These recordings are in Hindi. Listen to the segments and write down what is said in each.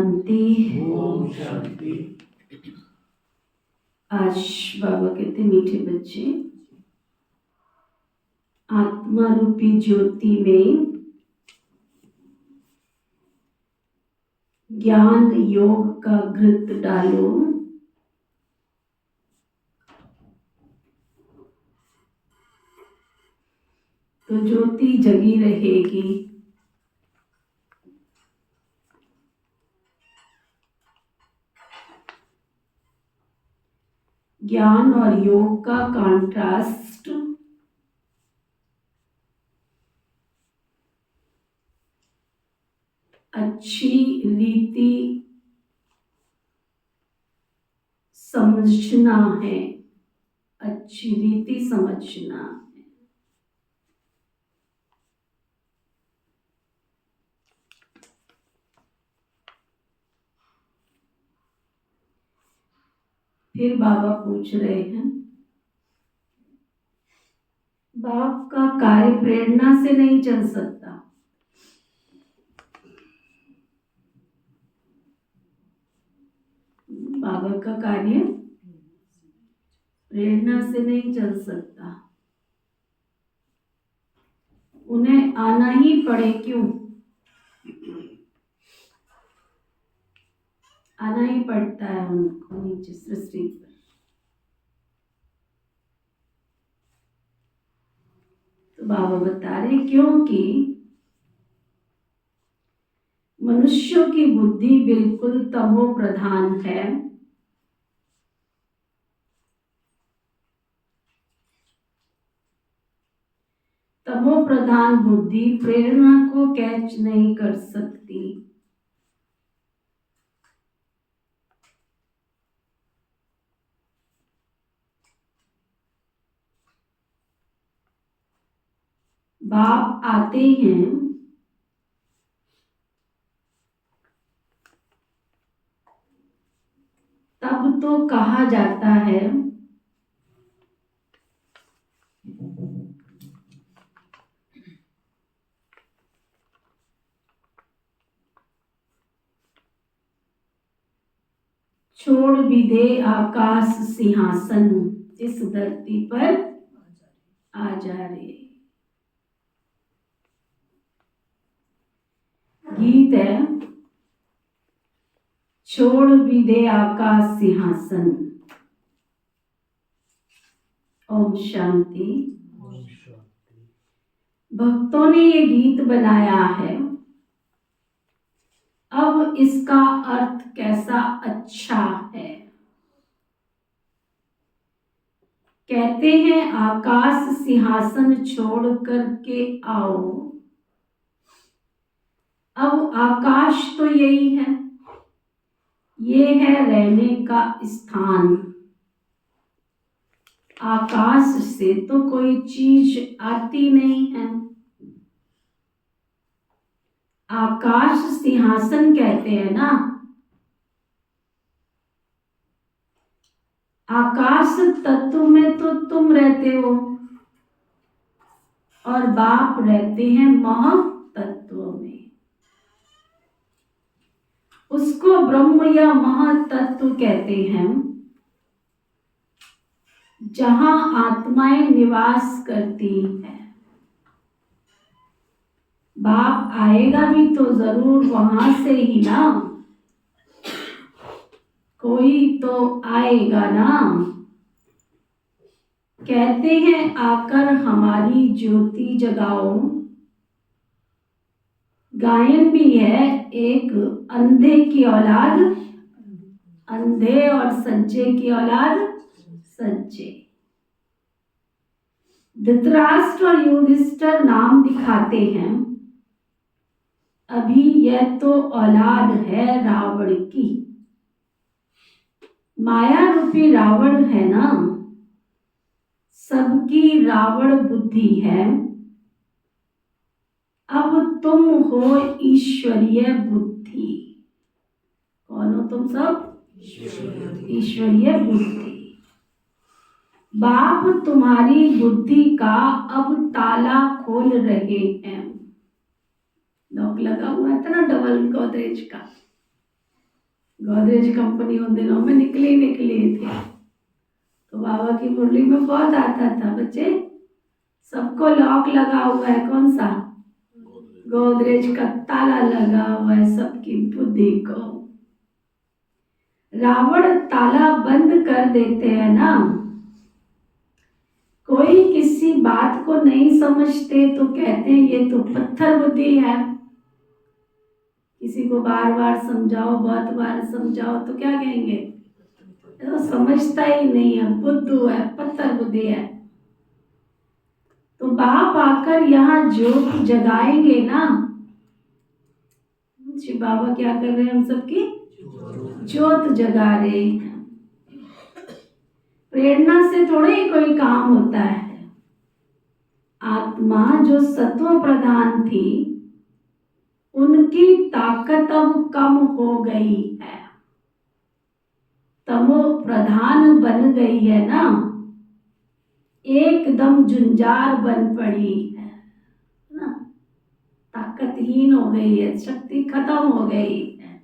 शांति। ओम शांति। आज बाबा कहते मीठे बच्चे, आत्मा रूपी ज्योति में ज्ञान योग का घृत डालो, तो ज्योति जगी रहेगी। ज्ञान और योग का कॉन्ट्रास्ट अच्छी रीति समझना है, अच्छी रीति समझना है। फिर बाबा पूछ रहे हैं, बाप का कार्य प्रेरणा से नहीं चल सकता। बाबा का कार्य प्रेरणा से नहीं चल सकता, उन्हें आना ही पड़े। क्यों आना ही पड़ता है उनको नीचे सृष्टि पर? तो बाबा बता रहे क्योंकि मनुष्यों की बुद्धि बिल्कुल तमो प्रधान है। तमो प्रधान बुद्धि प्रेरणा को कैच नहीं कर सकती। बाप आते हैं तब तो कहा जाता है छोड़ भी दे आकाश सिंहासन, इस धरती पर आ जा रे। गीत है, छोड़ भी दे आकाश सिंहासन। ओम शांति। भक्तों ने ये गीत बनाया है। अब इसका अर्थ कैसा अच्छा है। कहते हैं आकाश सिंहासन छोड़ करके आओ। अब आकाश तो यही है, ये है रहने का स्थान। आकाश से तो कोई चीज आती नहीं है। आकाश सिंहासन कहते हैं ना। आकाश तत्व में तो तुम रहते हो और बाप रहते हैं मह तत्व में। उसको ब्रह्म या मह तत्व कहते हैं, जहां आत्माएं निवास करती हैं। बाप आएगा भी तो जरूर वहां से ही ना, कोई तो आएगा ना। कहते हैं आकर हमारी ज्योति जगाओ। गायन भी है, एक अंधे की औलाद अंधे और सज्जे की औलाद सज्जे। धृतराष्ट्र और युधिष्ठिर नाम दिखाते हैं। अभी यह तो औलाद है रावण की। माया रूपी रावण है ना, सबकी रावण बुद्धि है। अब तुम हो ईश्वरीय बुद्धि। कौन हो तुम सब? ईश्वरीय बुद्धि। बाप तुम्हारी बुद्धि का अब ताला खोल रहे हैं। लॉक लगा हुआ था ना डबल गोदरेज का, गोदरेज कंपनी उन दिनों में निकली थी, तो बाबा की मुरली में बहुत आता था, बच्चे सबको लॉक लगा हुआ है, कौन सा? गोदरेज का ताला लगा हुआ है सबकी बुद्धि को। रावण ताला बंद कर देते हैं ना, कोई किसी बात को नहीं समझते तो कहते हैं ये तो पत्थर बुद्धि है। किसी को बार बार समझाओ, बहुत बार समझाओ तो क्या कहेंगे? तो समझता ही नहीं है, बुद्धू है, पत्थर बुद्धि है। तो बाप आकर यहाँ ज्योत जगाएंगे ना। शिव बाबा क्या कर रहे हैं? हम सबकी ज्योत जगा रहे हैं। प्रेरणा से थोड़े ही कोई काम होता है। आत्मा जो सत्व प्रधान थी, उनकी ताकत अब कम हो गई है, तमो प्रधान बन गई है ना, एकदम जुंजार बन पड़ी है ना, ताकतहीन हो गई है, शक्ति खत्म हो गई है।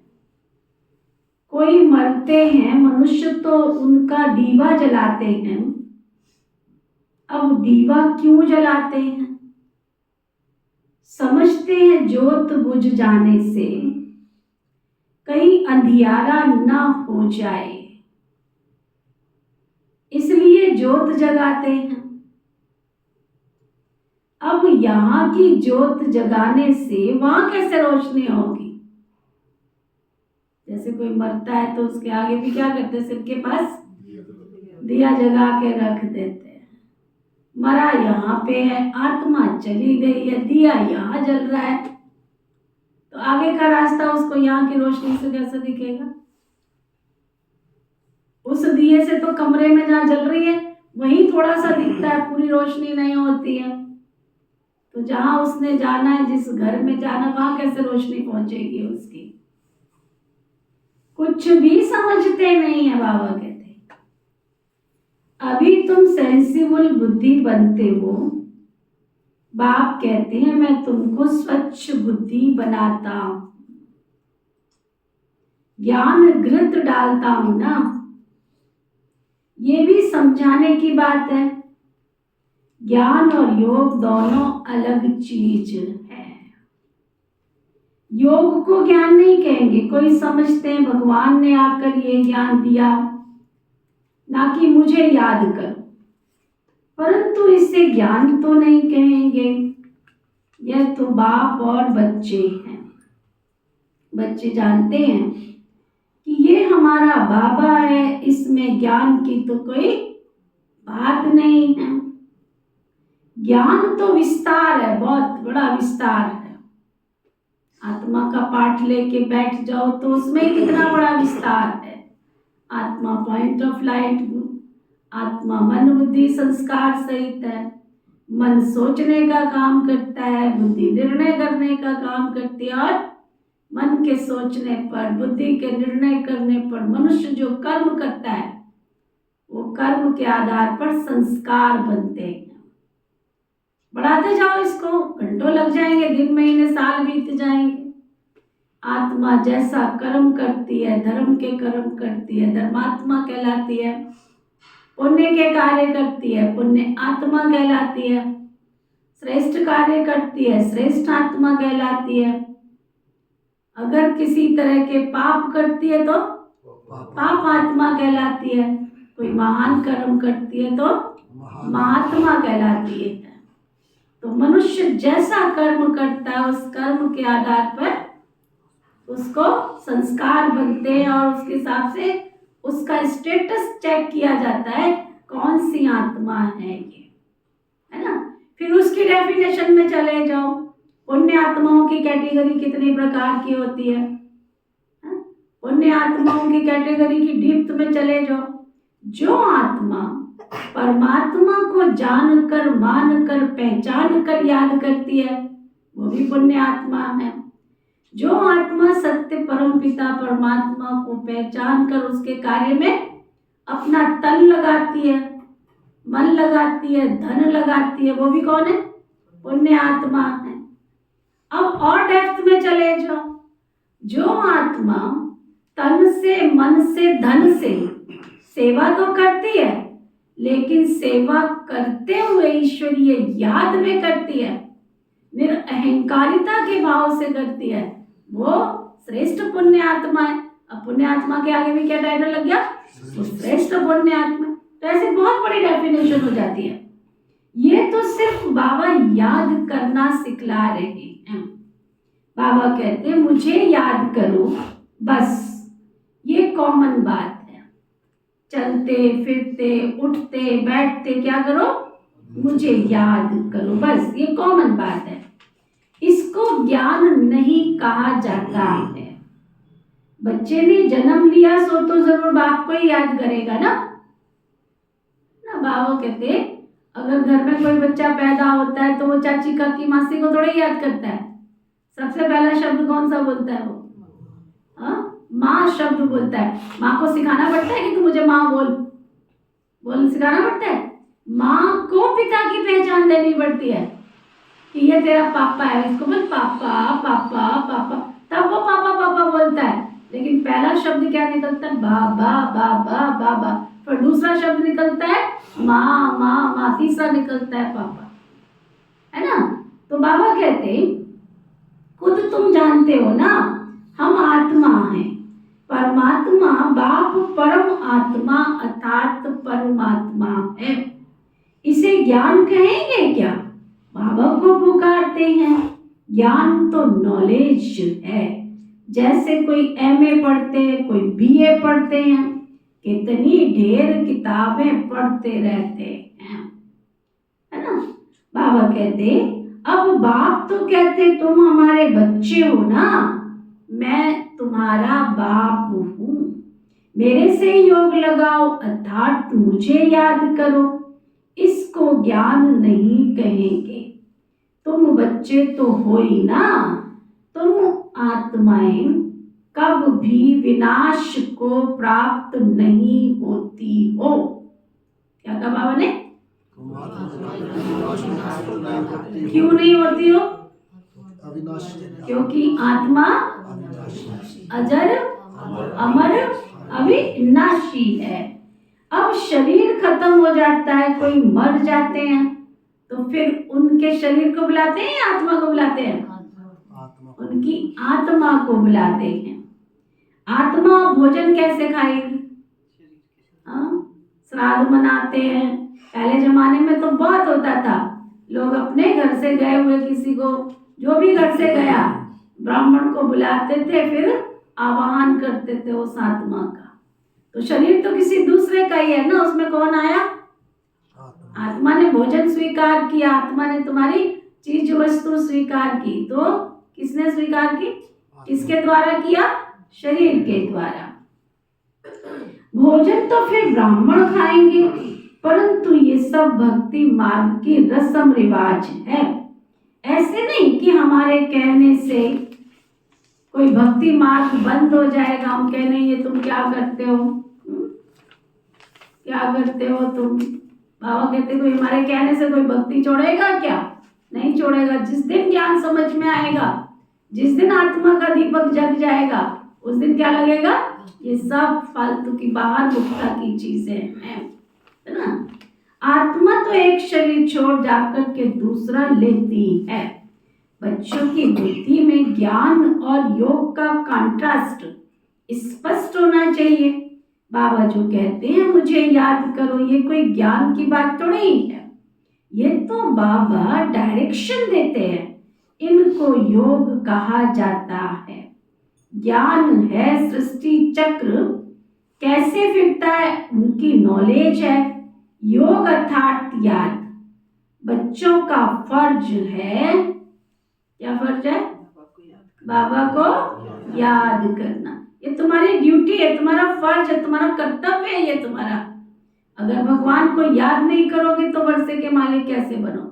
कोई मरते हैं मनुष्य तो उनका दीवा जलाते हैं। अब दीवा क्यों जलाते हैं? समझते हैं ज्योत बुझ जाने से कहीं अंधियारा ना हो जाए, इसलिए ज्योत जगाते हैं। अब यहाँ की ज्योत जगाने से वहां कैसे रोशनी होगी? जैसे कोई मरता है तो उसके आगे भी क्या करते हैं? सिर के पास दिया जगा के रख देते हैं। मरा यहाँ पे है, आत्मा चली गई है, दिया यहाँ जल रहा है, तो आगे का रास्ता उसको यहाँ की रोशनी से कैसे दिखेगा? उस दिए से तो कमरे में जहाँ जल रही है वहीं थोड़ा सा दिखता है, पूरी रोशनी नहीं होती है। तो जहां उसने जाना है, जिस घर में जाना, वहां कैसे रोशनी पहुंचेगी उसकी? कुछ भी समझते नहीं है। बाबा कहते अभी तुम सेंसिबल बुद्धि बनते हो। बाप कहते हैं मैं तुमको स्वच्छ बुद्धि बनाता हूं, ज्ञान घृत डालता हूं ना। ये भी समझाने की बात है, ज्ञान और योग दोनों अलग चीज है। योग को ज्ञान नहीं कहेंगे। कोई समझते हैं भगवान ने आकर ये ज्ञान दिया, ना कि मुझे याद करो, परंतु इसे ज्ञान तो नहीं कहेंगे। यह तो बाप और बच्चे हैं। बच्चे जानते हैं कि ये हमारा बाबा है, इसमें ज्ञान की तो कोई बात नहीं है। ज्ञान तो विस्तार है, बहुत बड़ा विस्तार है। आत्मा का पाठ लेके बैठ जाओ तो उसमें कितना बड़ा विस्तार है। आत्मा पॉइंट ऑफ लाइट, आत्मा मन बुद्धि संस्कार सहित है। मन सोचने का काम करता है, बुद्धि निर्णय करने का काम करती है, और मन के सोचने पर, बुद्धि के निर्णय करने पर मनुष्य जो कर्म करता है वो कर्म के आधार पर संस्कार बनते हैं। बढ़ाते जाओ इसको, घंटों लग जाएंगे, दिन महीने साल बीत जाएंगे। आत्मा जैसा कर्म करती है, धर्म के कर्म करती है, धर्मात्मा कहलाती है। पुण्य के कार्य करती है, पुण्य आत्मा कहलाती है। श्रेष्ठ कार्य करती है, श्रेष्ठ आत्मा कहलाती है। अगर किसी तरह के पाप करती है तो पाप आत्मा कहलाती है। कोई महान कर्म करती है तो महात्मा कहलाती है। तो मनुष्य जैसा कर्म करता है उस कर्म के आधार पर उसको संस्कार बनते हैं, और उसके हिसाब से उसका स्टेटस चेक किया जाता है, कौन सी आत्मा है ये, है ना। फिर उसकी डेफिनेशन में चले जाओ, पुण्य आत्माओं की कैटेगरी कितने प्रकार की होती है। पुण्य आत्माओं की कैटेगरी की डीप्थ में चले जाओ। जो आत्मा परमात्मा को जानकर, मानकर, पहचान कर याद करती है वो भी पुण्य आत्मा है। जो आत्मा सत्य परम पिता परमात्मा को पहचान कर उसके कार्य में अपना तन लगाती है, मन लगाती है, धन लगाती है, वो भी कौन है? पुण्य आत्मा है। अब और डेप्थ में चले जाओ। जो आत्मा तन से, मन से, धन से सेवा तो करती है, लेकिन सेवा करते हुए ईश्वरीय याद में करती है, निरअहंकारिता के भाव से करती है, वो श्रेष्ठ पुण्य आत्मा है। अब पुण्य आत्मा के आगे भी क्या टाइटल लग गया? वो श्रेष्ठ पुण्य आत्मा। तो ऐसे बहुत बड़ी डेफिनेशन हो जाती है। ये तो सिर्फ बाबा याद करना सिखला रहे हैं। बाबा कहते हैं मुझे याद करो, बस ये कॉमन बात है। चलते फिरते उठते बैठते क्या करो? मुझे याद करो, बस ये कॉमन बात है। इसको ज्ञान नहीं कहा जाता है। बच्चे ने जन्म लिया सो तो जरूर बाप को ही याद करेगा ना। बाबा कहते अगर घर में कोई बच्चा पैदा होता है तो वो चाची काकी मासी को थोड़ा याद करता है। सबसे पहला शब्द कौन सा बोलता है? वो माँ शब्द बोलता है। माँ को सिखाना पड़ता है कि तू मुझे माँ बोल सिखाना पड़ता है। माँ को पिता की पहचान देनी पड़ती है कि ये तेरा पापा है, इसको बोल पापा पापा पापा, तब वो पापा पापा बोलता है। लेकिन पहला शब्द क्या निकलता है? बाबा बाबा बाबा। फिर दूसरा शब्द निकलता है माँ माँ माँ, तीसरा निकलता है पापा, है ना। तो बाबा कहते खुद तुम जानते हो ना, हम आत्मा हैं, परमात्मा बाप परम आत्मा अर्थात परमात्मा है। इसे ज्ञान कहेंगे क्या? बाबा को पुकारते हैं। ज्ञान तो नॉलेज है। जैसे कोई एमए पढ़ते हैं, कोई बीए पढ़ते हैं, कितनी ढेर किताबें पढ़ते रहते हैं, है ना। बाबा कहते अब बाप तो कहते तुम हमारे बच्चे हो ना, मैं तुम्हारा बाप हूँ, मेरे से योग लगाओ अर्थात मुझे याद करो। इसको ज्ञान नहीं कहेंगे। तुम बच्चे तो हो ही ना, तुम आत्माएं कब भी विनाश को प्राप्त नहीं होती हो। क्या कहा बाबा ने? क्यों नहीं होती हो? क्योंकि आत्मा अजर अमर अविनाशी है। अब शरीर खत्म हो जाता है, कोई मर जाते हैं, तो फिर उनके शरीर को बुलाते हैं या आत्मा को बुलाते हैं? उनकी आत्मा को बुलाते हैं। आत्मा भोजन कैसे खाएगी? श्राद्ध मनाते हैं। पहले जमाने में तो बहुत होता था, लोग अपने घर से गए हुए किसी को, जो भी घर से गया, ब्राह्मण को बुलाते थे, फिर आवाहन करते थे उस आत्मा का। तो शरीर तो किसी दूसरे का ही है ना, उसमें कौन आया? आत्मा ने भोजन स्वीकार किया, आत्मा ने तुम्हारी चीज वस्तु स्वीकार की। तो किसने स्वीकार की? किसके द्वारा किया? शरीर के द्वारा। भोजन तो फिर ब्राह्मण खाएंगे, परंतु ये सब भक्ति मार्ग की रस्म रिवाज है। ऐसे नहीं कि हमारे कहने से कोई भक्ति मार्ग बंद हो जाएगा। हम कहने ये तुम क्या करते हो, क्या करते हो तुम? बाबा कहते कोई हमारे कहने से कोई भक्ति छोड़ेगा क्या? नहीं छोड़ेगा। जिस दिन ज्ञान समझ में आएगा, जिस दिन आत्मा का दीपक जग जाएगा, उस दिन क्या लगेगा? ये सब फालतू की बाहर मुक्ता की चीजें हैं, है ना। आत्मा तो एक शरीर छोड़ जाकर के दूसरा लेती है। बच्चों की बुद्धि में ज्ञान और योग का कंट्रास्ट स्पष्ट होना चाहिए। बाबा जो कहते हैं मुझे याद करो, ये कोई ज्ञान की बात तो नहीं है, ये तो बाबा डायरेक्शन देते हैं। इनको योग कहा जाता है। ज्ञान है सृष्टि चक्र कैसे फिरता है, उनकी नॉलेज है। योग अर्थात याद। बच्चों का फर्ज है, क्या फर्ज है? बाबा को याद करना। ये तुम्हारी ड्यूटी है, तुम्हारा फर्ज है, तुम्हारा कर्तव्य है ये तुम्हारा। अगर भगवान को याद नहीं करोगे तो वर्षे के मालिक कैसे बनोगे?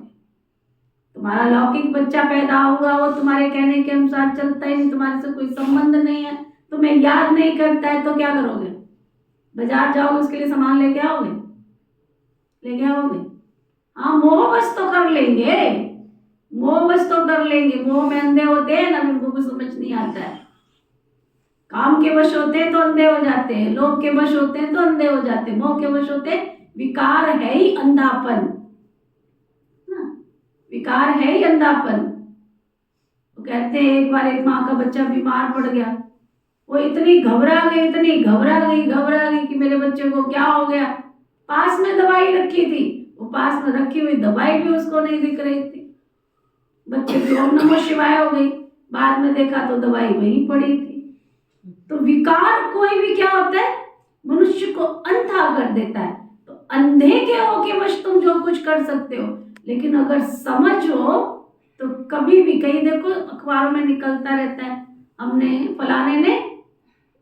तुम्हारा लौकिक बच्चा पैदा हुआ, वो तुम्हारे कहने के अनुसार चलता ही नहीं, तुम्हारे से कोई संबंध नहीं है, तुम्हें याद नहीं करता है, तो क्या करोगे? बाजार जाओगे, उसके लिए सामान लेके आओगे? लेके आओगे? हाँ, मोह बस तो कर लेंगे, मोह बस तो कर लेंगे। मोह में अंधे होते हैं ना, उनको कुछ समझ नहीं आता है। काम के वश होते हैं तो अंधे हो जाते हैं, लोभ के वश होते हैं तो अंधे हो जाते हैं, मोह के वश होते हैं। विकार है ही अंधापन ना, विकार है ही अंधापन। वो कहते हैं एक बार एक माँ का बच्चा बीमार पड़ गया, वो इतनी घबरा गई कि मेरे बच्चे को क्या हो गया। पास में दवाई रखी थी, वो पास में रखी हुई दवाई भी उसको नहीं दिख रही थी। बच्चे की ओम नमः शिवाय हो गई, बाद में देखा तो दवाई वहीं पड़ी थी। तो विकार कोई भी क्या होता है, मनुष्य को अंधा कर देता है। तो अंधे के होके वश तुम जो कुछ कर सकते हो, लेकिन अगर समझ हो तो कभी भी, कहीं देखो अखबारों में निकलता रहता है, हमने फलाने ने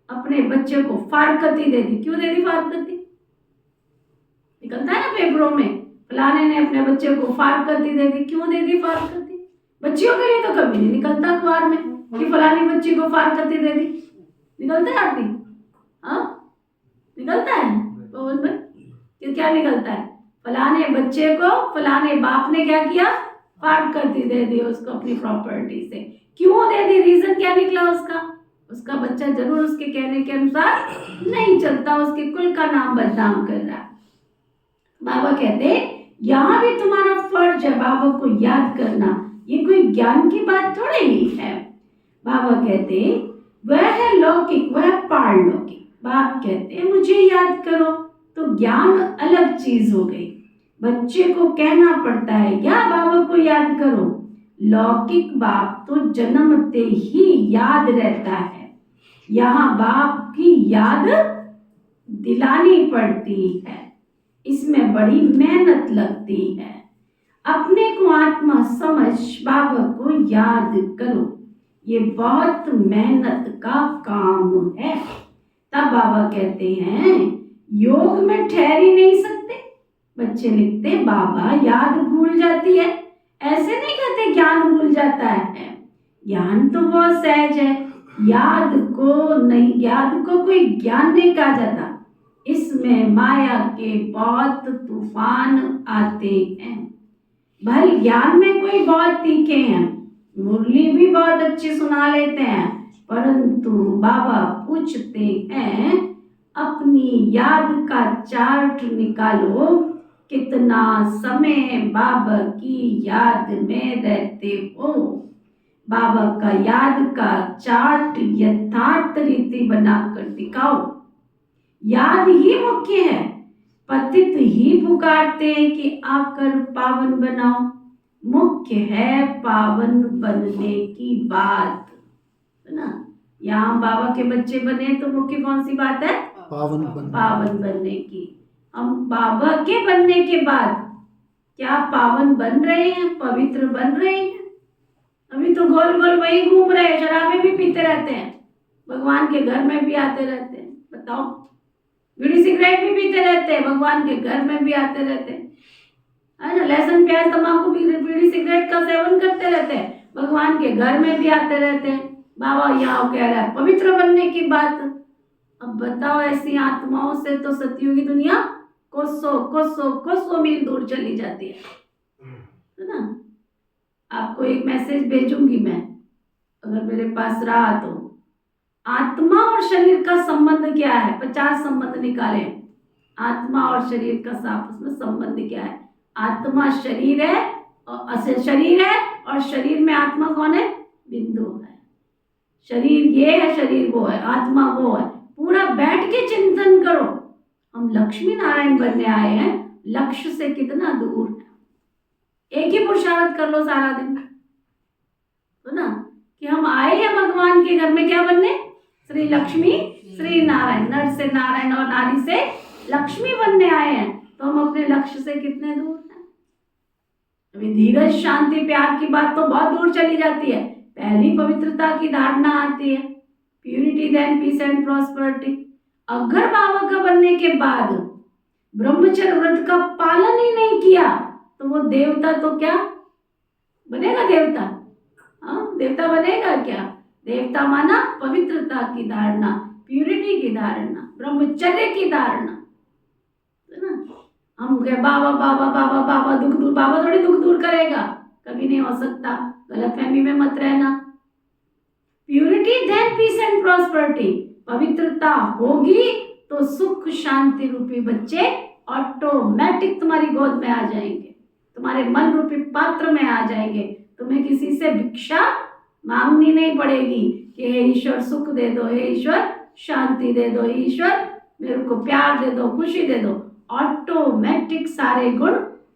अपने बच्चे को फारकती दे दी। क्यों दे दी फारकती? निकलता है ना पेपरों में, फलाने ने अपने बच्चे को फारकती दे दी। क्यों दे दी फारकती? बच्चियों के लिए तो कभी नहीं निकलता अखबार में कि फलानी बच्ची को फारकती दे दी। निकलता है आपकी? हाँ निकलता है पवन भाई, क्या निकलता है? फलाने बच्चे को फलाने बाप ने क्या किया, फारकती दे दी उसको अपनी प्रॉपर्टी से। क्यों दे दी? रीजन क्या निकला उसका? उसका बच्चा जरूर उसके कहने के अनुसार नहीं चलता, उसके कुल का नाम बदनाम कर रहा है। बाबा कहते यहाँ भी तुम्हारा फर्ज है बाबा को याद करना, ये कोई ज्ञान की बात थोड़ी ही है। बाबा कहते वह है लौकिक, वह पारलौकिक। बाप कहते मुझे याद करो, तो ज्ञान अलग चीज हो गई। बच्चे को कहना पड़ता है क्या बाबा को याद करो। लौकिक बाप तो जन्मते ही याद रहता है, यहाँ बाप की याद दिलानी पड़ती है, इसमें बड़ी मेहनत लगती है। अपने को आत्मा समझ बाबा को याद करो, ये बहुत मेहनत का काम है। तब बाबा कहते हैं योग में ठहर ही नहीं सकते। बच्चे लिखते बाबा याद भूल जाती है, ऐसे नहीं कहते ज्ञान भूल जाता है। ज्ञान तो बहुत सहज है, याद को कोई ज्ञान नहीं कहा जाता। इसमें माया के बहुत तूफान आते हैं। भले ज्ञान में कोई बहुत तीखे हैं, मुरली भी बहुत अच्छी सुना लेते हैं, परंतु बाबा पूछते हैं अपनी याद का चार्ट निकालो, कितना समय बाबा की याद में रहते हो। बाबा का याद का चार्ट यथार्थ रीति बनाकर दिखाओ। याद ही मुख्य है, पतित ही पुकारते हैं कि आकर पावन बनाओ। मुख्य है पावन बनने की बात, है ना। यहाँ बाबा के बच्चे बने तो मुख्य कौन सी बात है? पावन बनने की। हम बाबा के बनने के बाद क्या पावन बन रहे हैं, पवित्र बन रहे हैं? अभी तो गोल गोल वही घूम रहे हैं, शराबें भी पीते रहते हैं, भगवान के घर में भी आते रहते हैं। बताओ, बीड़ी सिगरेट भी पीते रहते हैं, भगवान के घर में भी आते रहते हैं, है ना। लहसुन प्याज तंबाकू बीड़ी सिगरेट का सेवन करते रहते हैं, भगवान के घर में भी आते रहते हैं। बाबा यहाँ कह रहा है पवित्र बनने की बात। अब बताओ, ऐसी आत्माओं से तो सतयुगी दुनिया कोसों मील दूर चली जाती है ना। आपको एक मैसेज भेजूंगी मैं, अगर मेरे पास रहा तो। आत्मा और शरीर का संबंध क्या है? 50 संबंध निकाले। आत्मा और शरीर का आपस में संबंध क्या है? आत्मा शरीर है और शरीर में आत्मा कौन है? बिंदु है। शरीर ये है, शरीर वो है, आत्मा वो है। पूरा बैठ के चिंतन करो। हम लक्ष्मी नारायण बनने आए हैं, लक्ष्य से कितना दूर है। एक ही पुरुषार्थ कर लो सारा दिन, तो ना, कि हम आए हैं भगवान के घर में क्या बनने? श्री लक्ष्मी श्री नारायण। नर से नारायण और नारी से लक्ष्मी बनने आए हैं, तो हम अपने लक्ष्य से कितने दूर हैं। अभी धीरज शांति प्यार की बात तो बहुत दूर चली जाती है। पहली पवित्रता की धारणा आती है, purity then peace and prosperity. अगर बाबा का बनने के बाद ब्रह्मचर्य व्रत का पालन ही नहीं किया तो वो देवता तो क्या बनेगा? देवता, हाँ देवता बनेगा क्या? देवता माना पवित्रता की धारणा, प्यूरिटी की धारणा, ब्रह्मचर्य की धारणा, है ना। हम कहे बाबा बाबा बाबा बाबा दुख दूर, बाबा थोड़ी दुख दूर करेगा, कभी नहीं हो सकता। गलतफहमी में मत रहना। Purity purity then peace and prosperity. पवित्रता होगी तो सुख शांति रूपी बच्चे ऑटोमेटिक तुम्हारी गोद में आ जाएंगे, तुम्हारे मन रूपी पात्र में आ जाएंगे। तुम्हें किसी से भिक्षा मांगनी नहीं पड़ेगी कि हे ईश्वर सुख दे दो, हे ईश्वर शांति दे दो, ईश्वर मेरे को प्यार दे दो, खुशी दे दो। ऑटोमेटिक सारे गुण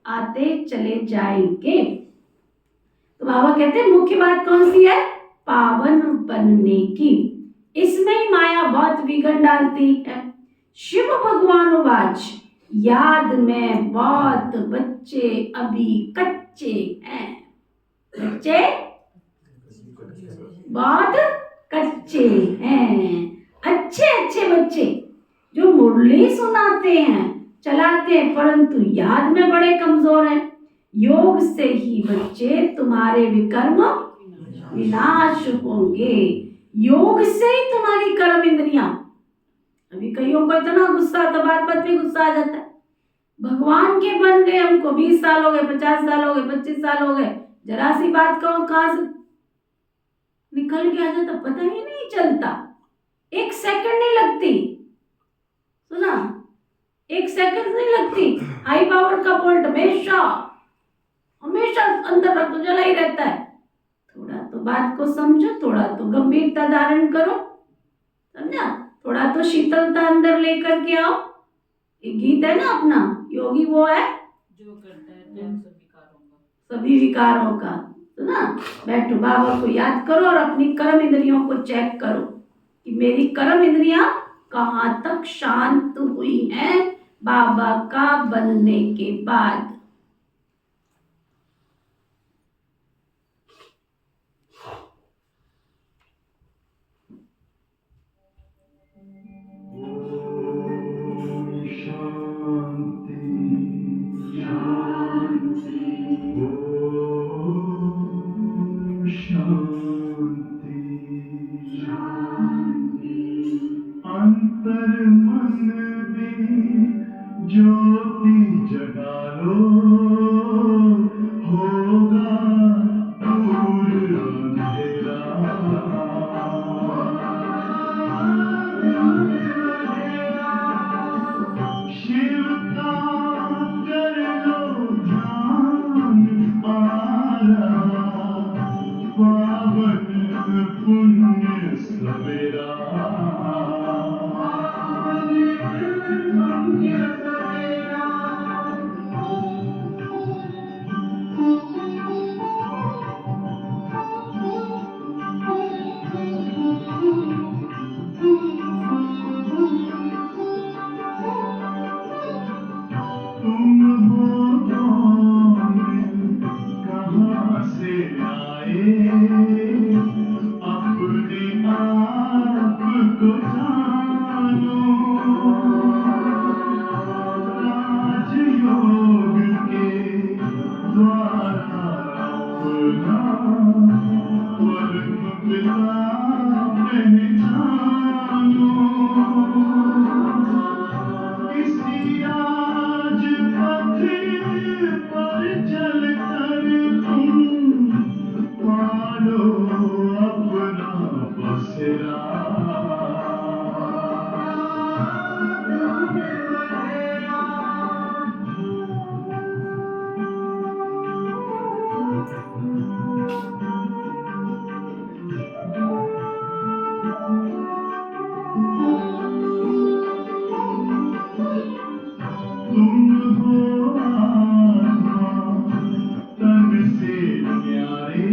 आते चले जाएंगे। तो बाबा कहते हैं मुख्य बात कौन सी है? पावन बनने की। इसमें ही माया बहुत विघन डालती है। शिव भगवान वाच, याद में बहुत बच्चे अभी कच्चे हैं। बच्चे बहुत कच्चे हैं। अच्छे अच्छे बच्चे जो मुरली सुनाते हैं, चलाते हैं, परंतु याद में बड़े कमजोर हैं। योग से ही बच्चे तुम्हारे विकर्म विनाश होंगे। योग से ही तुम्हारी कर्म इंद्रियां। अभी कईयों को इतना गुस्सा आता, बात बात में गुस्सा आ जाता है। भगवान के बन गए, हमको 20 साल हो गए, 50 साल हो गए, 25 साल हो गए, जरा सी बात कहो कहां से निकल के आ जाता पता ही नहीं चलता। 1 सेकंड नहीं लगती, सुना, 1 सेकंड नहीं लगती। हाई पावर का बोल्ट हमेशा हमेशा अंदर रखो, जला ही रहता है। थोड़ा तो बात को समझो, थोड़ा तो गंभीरता धारण करो, समझा? थोड़ा तो शीतलता अंदर लेकर के आओ। एक गीत है ना अपना, योगी वो है जो करता है त्याग सभी विकारों का। सुना? बैठो, बाबा को याद करो और अपनी कर्म इंद्रियों को चेक करो कि मेरी कर्म इंद्रियां कहाँ तक शांत हुई हैं बाबा का बनने के बाद। अंतर मन में ज्योति जगा लो, होगा दूर अंधेरा। शिव का कर लो ध्यान, आ रहा पावन पुण्य सवेरा। तुम हो कौन, कहाँ से आए, अपने आप को जानो। राजयोग के द्वारा अपना परम पिता पहचानो। इसी आज पथ पर चलकर तुम पालो अपना बसेरा। तुम हो आत्मा तन से न्यारे,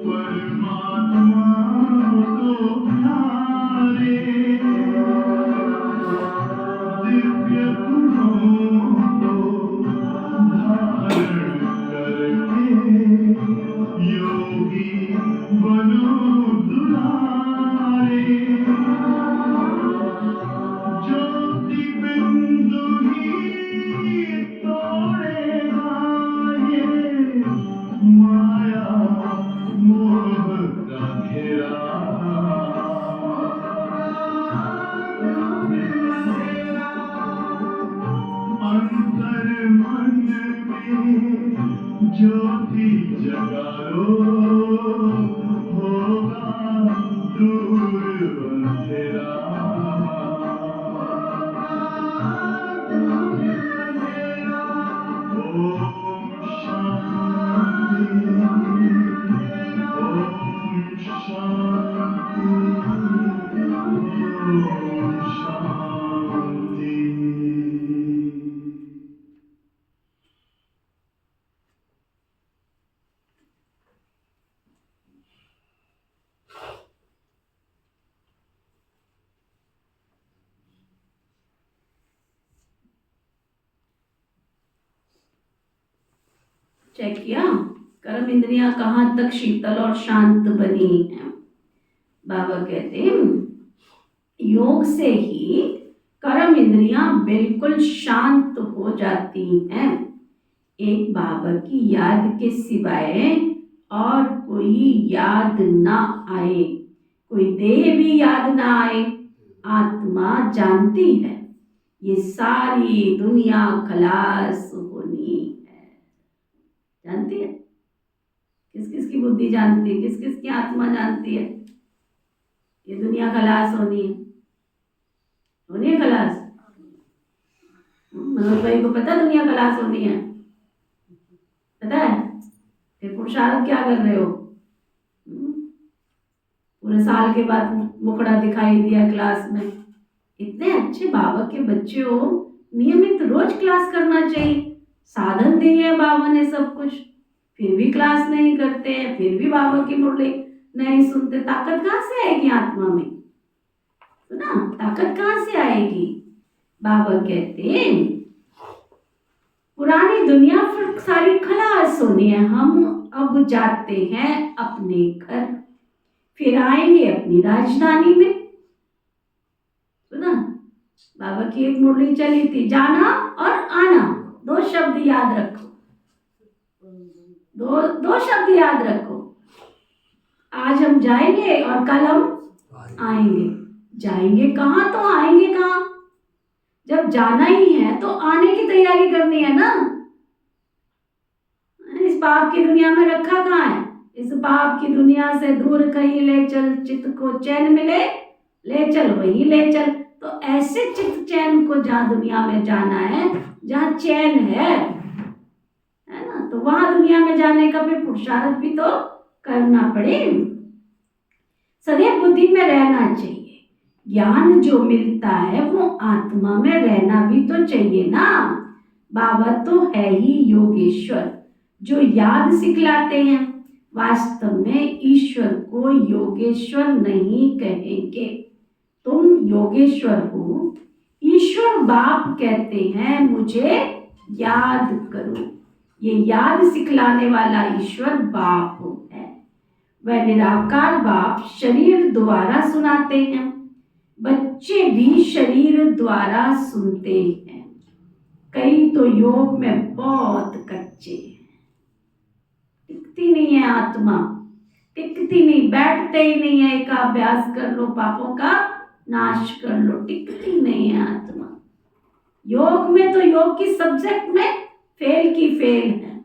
परमात्मा को प्यारे। दिव्य गुणों को धारण करके योगी बनो दुलारे। ज्योति बिंदु ही तोड़ेगा ये माया मोह का घेरा। अंतर मन में ज्योति जगा लो, होगा चेक किया कर्म इंद्रियां कहाँ तक शीतल और शांत बनी हैं। बाबा कहते हैं योग से ही कर्म इंद्रियां बिल्कुल शांत हो जाती हैं। एक बाबा की याद के सिवाय और कोई याद ना आए, कोई देह भी याद ना आए, आत्मा जानती है ये सारी दुनिया खलास होनी है। जानती है? किस किस की बुद्धि जानती है, किस किस की आत्मा जानती है ये दुनिया खलास होनी है खलास। मनोज भाई को पता दुनिया खलास होनी है? पता है? फिर पुरुषार्थ क्या कर रहे हो? पूरे साल के बाद मुखड़ा दिखाई दिया क्लास में। इतने अच्छे बाबा के बच्चे हो, नियमित रोज क्लास करना चाहिए। साधन दिए है बाबा ने सब कुछ, फिर भी क्लास नहीं करते हैं, फिर भी बाबा की मुरली नहीं सुनते। ताकत कहाँ से आएगी आत्मा में? तो ना ताकत कहाँ से आएगी? बाबा कहते हैं पुरानी दुनिया फिर सारी खलास होनी है। हम अब जाते हैं अपने घर, फिर आएंगे अपनी राजधानी में। सुना बाबा की एक मुरली चली थी, जाना और आना, दो शब्द याद रखो, दो शब्द याद रखो। आज हम जाएंगे और कल हम आएंगे। जाएंगे कहाँ तो आएंगे कहाँ? जब जाना ही है तो आने की तैयारी करनी है ना। इस पाप की दुनिया में रखा कहाँ है? इस पाप की दुनिया से दूर कहीं ले चल, चित्त को चैन मिले ले चल, वहीं ले चल। तो ऐसे चित्त चैन को जहाँ दुनिया में जाना है, जहाँ चैन है ना, तो वहां दुनिया में जाने का फिर पुरुषार्थ भी तो करना पड़े। सदैव बुद्धि में रहना चाहिए। ज्ञान जो मिलता है वो आत्मा में रहना भी तो चाहिए ना। बाबा तो है ही योगेश्वर, जो याद सिखलाते हैं। वास्तव में ईश्वर को योगेश्वर नहीं कहेंगे। तुम योगेश्वर हो, ईश्वर बाप कहते हैं मुझे याद करो। ये याद सिखलाने वाला ईश्वर बाप है। वह निराकार बाप शरीर द्वारा सुनाते हैं, बच्चे भी शरीर द्वारा सुनते हैं। कई तो योग में बहुत कच्चे हैं, टिकती नहीं है आत्मा, टिकती नहीं, बैठते ही नहीं है। एक अभ्यास कर लो, पापों का नाश कर लो, टिकती नहीं है आत्मा। योग में तो योग की सब्जेक्ट में फेल की फेल है।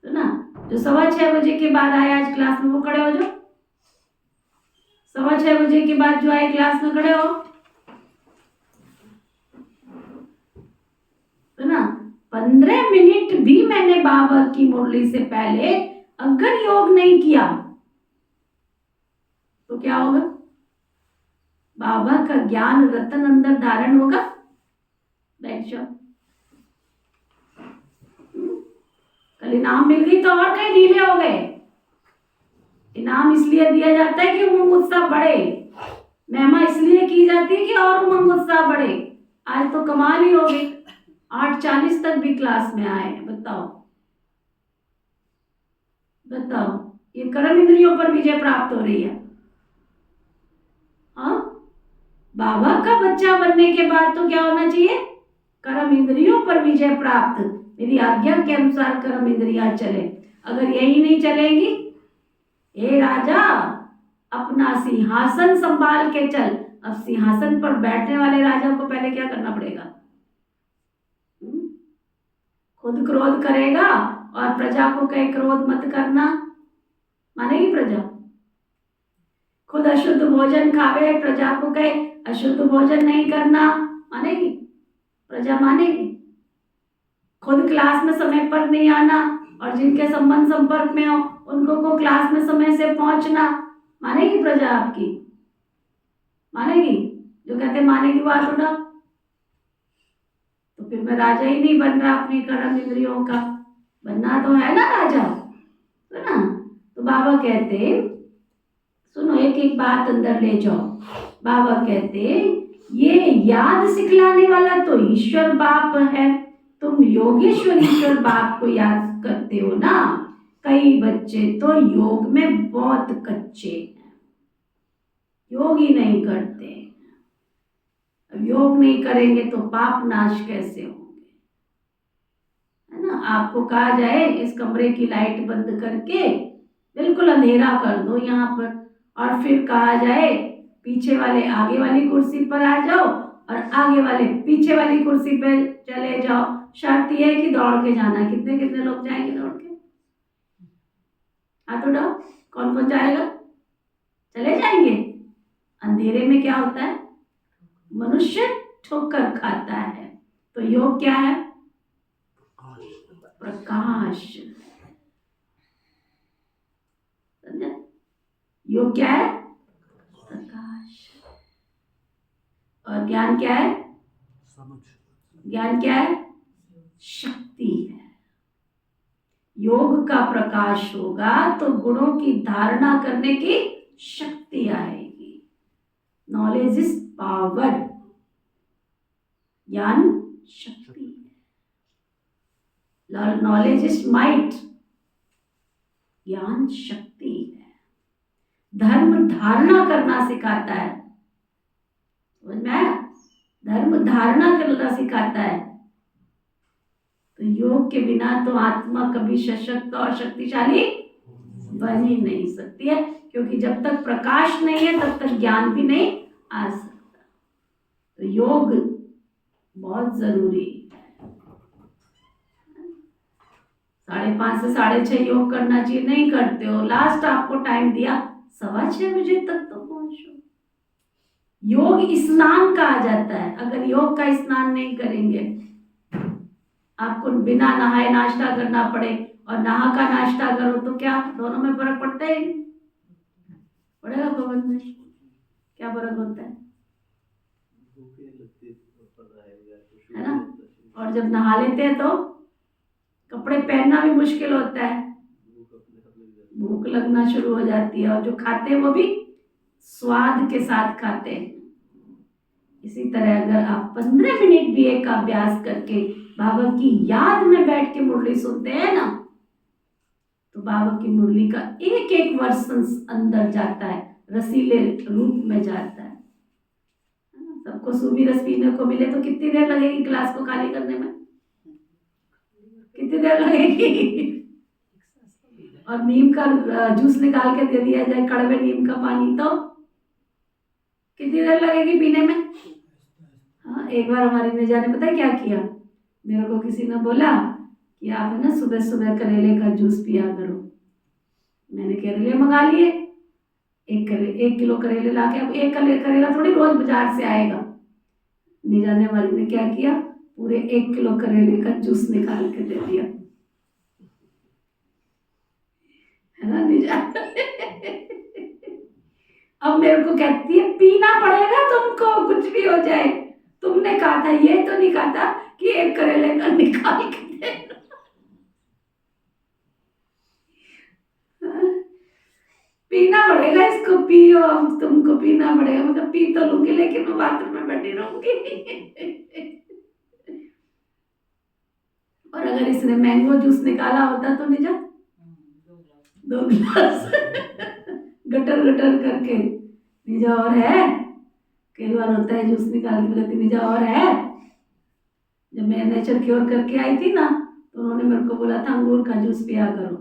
तो ना जो 6:15 बजे के बाद आए आज क्लास में, वो खड़े हो जाओ। 6:15 बजे के बाद जो आए क्लास में खड़े हो। तो ना 15 मिनट भी मैंने बाबा की मुरली से पहले अगर योग नहीं किया तो क्या होगा? बाबा का ज्ञान रतन अंदर धारण होगा? बैठ जाओ। कल इनाम मिल गई तो और कहीं ढीले हो गए। इनाम इसलिए दिया जाता है कि उमंग उत्साह बढ़े, महिमा इसलिए की जाती है कि और उमंग उत्साह बढ़े। आज तो कमाल ही हो गई, 8:40 तक भी क्लास में आए। बताओ ये कर्म इंद्रियों पर विजय प्राप्त हो रही है। हाँ, बाबा का बच्चा बनने के बाद तो क्या होना चाहिए? कर्म इंद्रियों पर विजय प्राप्त, मेरी आज्ञा के अनुसार कर्म इंद्रियां चले। अगर यही नहीं चलेंगी, हे राजा अपना सिंहासन संभाल के चल। अब सिंहासन पर बैठने वाले राजा को पहले क्या करना पड़ेगा? खुद क्रोध करेगा और प्रजा को कहे क्रोध मत करना, मानेगी प्रजा? खुद अशुद्ध भोजन खावे, प्रजा को कहे अशुद्ध भोजन नहीं करना, मानेगी प्रजा? मानेगी? खुद क्लास में समय पर नहीं आना और जिनके संबंध संपर्क में हो उनको को क्लास में समय से पहुंचना, मानेगी प्रजा आपकी? मानेगी? जो कहते मानेगी बात उठा। तो फिर मैं राजा ही नहीं बन रहा अपनी कर्म इंद्रियों का। बनना तो है ना राजा, तो ना। तो बाबा कहते सुनो, एक एक बात अंदर ले जाओ। बाबा कहते ये याद सिखलाने वाला तो ईश्वर बाप है, तुम योगेश्वर ईश्वर बाप को याद करते हो ना। कई बच्चे तो योग में बहुत कच्चे हैं, योग ही नहीं करते। अब योग नहीं करेंगे तो पाप नाश कैसे होंगे, है ना। आपको कहा जाए इस कमरे की लाइट बंद करके बिल्कुल अंधेरा कर दो यहाँ पर, और फिर कहा जाए पीछे वाले आगे वाली कुर्सी पर आ जाओ और आगे वाले पीछे वाली कुर्सी पर चले जाओ। शर्त यह है कि दौड़ के जाना। कितने कितने लोग जाएंगे दौड़ के? हाथ उठाओ, कौन कौन जाएगा? चले जाएंगे। अंधेरे में क्या होता है? मनुष्य ठोकर खाता है। तो योग क्या है? प्रकाश। समझा? योग क्या है? प्रकाश। और ज्ञान क्या है? ज्ञान क्या है? शक्ति है। योग का प्रकाश होगा तो गुणों की धारणा करने की शक्ति आएगी। नॉलेज इज पावर, ज्ञान शक्ति है। नॉलेज इज माइट, ज्ञान शक्ति है। धर्म धारणा करना सिखाता है, समझ में आया? धर्म धारणा करना सिखाता है। तो योग के बिना तो आत्मा कभी सशक्त और शक्तिशाली बन ही नहीं सकती है, क्योंकि जब तक प्रकाश नहीं है तब तक ज्ञान भी नहीं आ सकता। तो योग बहुत जरूरी है। 5:30 से 6:30 योग करना चाहिए, नहीं करते हो। लास्ट आपको टाइम दिया 6:15 बजे तक तो पहुंचो। योग स्नान कहा जाता है। अगर योग का स्नान नहीं करेंगे, आपको बिना नहाए नाश्ता करना पड़े और नहा का नाश्ता करो तो क्या दोनों में फर्क पड़ता है? पड़ेगा पवन में? क्या फर्क होता है ना। और जब नहा लेते हैं तो कपड़े पहनना भी मुश्किल होता है, भूख लगना शुरू हो जाती है, और जो खाते हैं वो भी स्वाद के साथ खाते हैं। इसी तरह अगर आप 15 मिनट भी एक अभ्यास करके बाबा की याद में बैठ के मुरली सुनते हैं ना, तो बाबा की मुरली का एक एक वर्सन अंदर जाता है, रसीले रूप में जाता है। सबको सूबी रस पीने को मिले तो कितनी देर लगेगी गिलास को खाली करने में? कितनी देर लगेगी? और नीम का जूस निकाल के दे दिया जाए, कड़वे नीम का पानी, तो कितनी देर लगेगी पीने में? हाँ, एक बार हमारी निजा ने पता है क्या किया? मेरे को किसी ने बोला कि आप है ना सुबह सुबह करेले का जूस पिया करो। मैंने करेले मंगा लिए, 1 किलो करेले ला के। अब 1 करेला थोड़ी रोज बाजार से आएगा। निजा ने हमारी ने क्या किया? पूरे 1 किलो करेले का जूस निकाल के दे दिया, है ना निजा। अब मेरे को कहती है पीना पड़ेगा तुमको, कुछ भी हो जाए। तुमने कहा था, ये तो नहीं कहा था कि 1 करेले का निकाल के दे। पीना पड़ेगा इसको, पियो, तुमको पीना पड़ेगा। मतलब पी तो लूंगी लेकिन मैं बाथरूम में बैठी रहूंगी। और अगर इसने मैंगो जूस निकाला होता तो निजा 2 गिलास गटर गटर करके, निजा और है। कई बार होता है जूस निकाल के कहती निजा और है। जब मैं नेचर क्योर करके आई थी ना, तो उन्होंने मेरे को बोला था अंगूर का जूस पिया करो।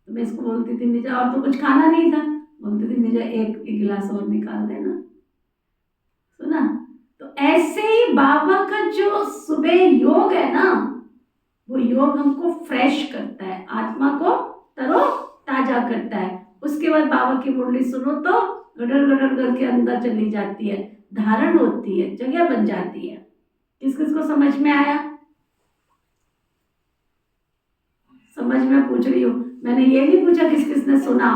तो मैं इसको बोलती थी निजा और तो कुछ खाना नहीं था, बोलती थी निजा एक गिलास और निकाल देना। सुना? तो ऐसे ही बाबा का जो सुबह योग है ना, वो योग हमको फ्रेश करता है, आत्मा को तरो ताजा करता है। उसके बाद बाबा की मुरली सुनो तो गडर गडर करके अंदर चली जाती है, धारण होती है, जगह बन जाती है। किस किस को समझ में आया? समझ में पूछ रही हूँ। मैंने ये नहीं पूछा किस किसने सुना।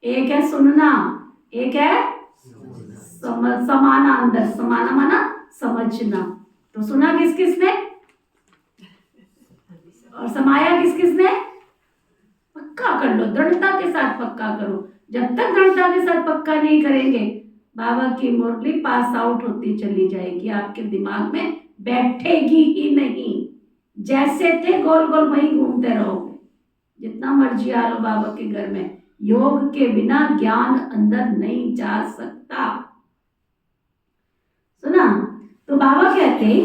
एक है सुनना, एक है समाना। अंदर समाना माना समझना। तो सुना किस किसने और समाया किस किसने? पक्का कर लो, दृढ़ता के साथ पक्का करो। जब तक दृढ़ता के साथ पक्का नहीं करेंगे, बाबा की मुरली पास आउट होती चली जाएगी, आपके दिमाग में बैठेगी ही नहीं। जैसे थे गोल गोल वहीं घूमते रहोगे, जितना मर्जी आ लो बाबा के घर में। योग के बिना ज्ञान अंदर नहीं जा सकता। सुना? तो बाबा कहते